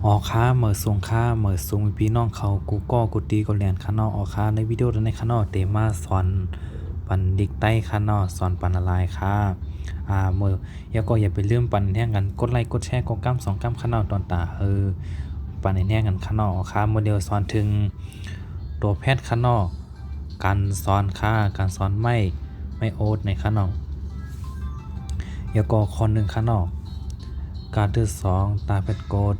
ออค้าเหมือสูงค่าเหมือสูงพี่น้องเขากูก็กูตีกูแลนข้างนอกออค้าในวิดีโอในข้างนอกเตมาสอนปันดิกใต้ข้างนอกสอนปันอะไรค่ะมืออย่าไปลืมปันแท่งกันกดไลค์กดแชร์กด2 กำข้างนอกตอนตาปันในแท่งกันข้างนอกออค้าโมเดลสอนถึงตัวแพทย์ข้างนอกการสอนค่าการสอนไม่โอ๊ตในข้างนอกคนหนึ่งข้างนอกการที่2ตาเพชรโกด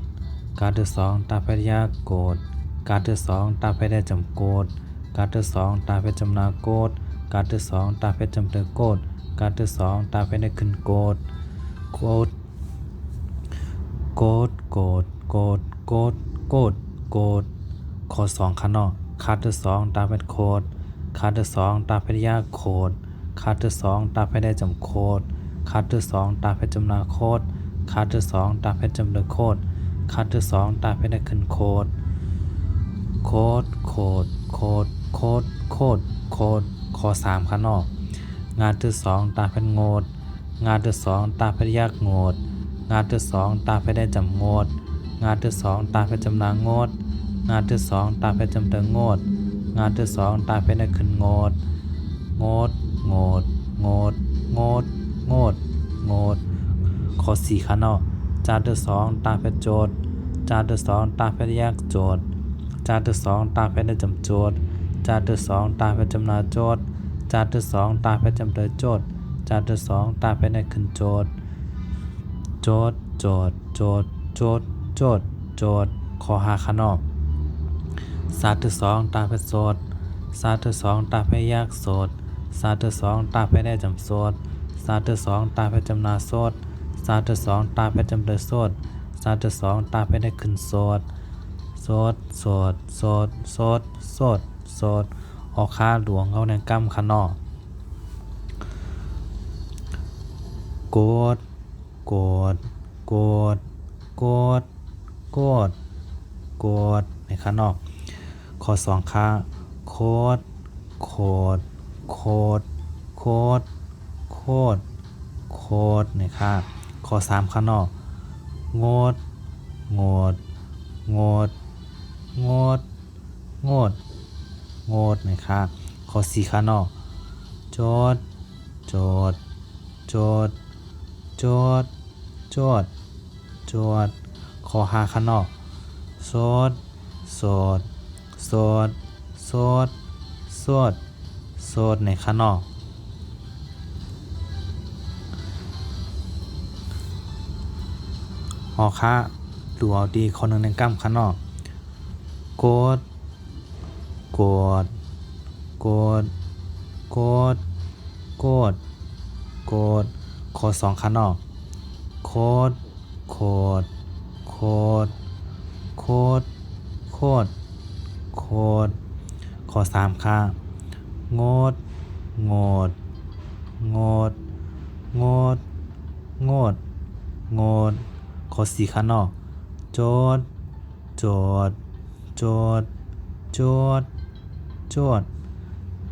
การที่2ตาเพชรยาโกดการที่2ตาเพชรได้จำโกดการที่2ตาเพชรจำนาโกดการที่2ตาเพชรจำเตอโกดการที่2ตาเพชรได้ขึ้นโกดโกดโกดโกดโกดโกดโกดโกดข้อ2ข้างนอกคาที่2ตาเพชรโคดคาที่2ตาเพชรยาโคดคาที่2ตาเพชรได้จำโคดคาที่2ตาเพชรจำนาโคดคาที่2ตาเพชรจำเตอโคดคาที่2ตาเพชรได้ขึ้นโคดโคดโคดโคดโคดโคดโคดข้อ3ข้างนอกงานที่2ตาเพชรโงดงานที่2ตาเพชรยากโงดงานที่2ตาเพชรได้จำโงดงานที่2ตาเพชรจำนาโงดงานที่2ตาเพชรจำเตอโงดงานที่2ตาเพชรได้ขึ้นโงดโงดโงดโงดโงดโงดโงดข้อ4ข้างนอกจานที่2ตาเพชรโจทย์จานที่2ตาเพชรแยกโจทย์จานที่2ตาเพชรได้จำโจทย์จานที่2ตาเพชรจำนาโจทย์จานที่2ตาเพชรจำเตอโจทย์จานที่2ตาเพชรได้ขึ้นโจทย์โจทย์โจทย์โจทย์โจทย์โจทย์โจทย์ข้อ5ข้างนอกศาสตร์ที่2ตาเพชรโสดศาสตร์ที่2ตาเพชรยากโสดศาสตร์ที่2ตาเพชรได้จำโสดศาสตร์ที่2ตาเพชรจำนาโสดศาสตร์ที่2ตาเพชรจำเตอโสดศาสตร์ที่2ตาเพชรได้ขึ้นโสดโสดโสดโสดโสดโสดโสดออกค่าหลวงเขาในกำข้างนอกโกดโกดโกดโกดโกดโกดในข้างนอกข้อ2ค่าโคดโคดโคดโคดโคดโคดในค่าข้อ3ข้างนอกงดงดงดงดงดงดในค่าข้อ4ข้างนอกโจดโจดโจดโจดโจดโจดข้อ5ข้างนอกโสดโสดโสดโสดโสดโสดในข้างนอกออกค่าหลวงดีคนหนึ่งในกำข้างนอกโกดโกดโกดโกดโกดโกดข้อ2ข้างนอกโคดโคดโคดโคดโคดโคดข้อ3ค่ะงดงดงดงดงดงดข้อ4ข้างนอกโจดโจดโจดโจดโจด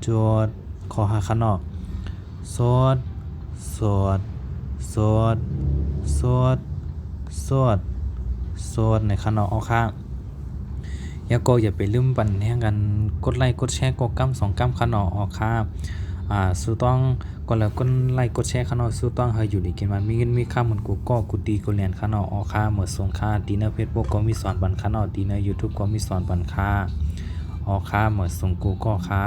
โจดข้อ5ข้างนอกสวดสวดสวดสวดสวดสวดในข้างนอกเอาข้างอย่าไปลืมปันแห่งกันกดไลค์กดแชร์กด2 กำข้างนอกออกค่าสู้ต้องก็แล้วกดไลค์กดแชร์ข้างนอกสู้ต้องเฮาอยู่ดีกินมามีเงินมีค่าเหมือนกูก็กูตีกูเรียนข้างนอกออกค่าเหมือนส่งค่าตีใน Facebook ก็มีสอนบันข้างนอกตีใน YouTube ก็มีสอนบันค่าออกค่าเหมือนส่งกูก็ค่า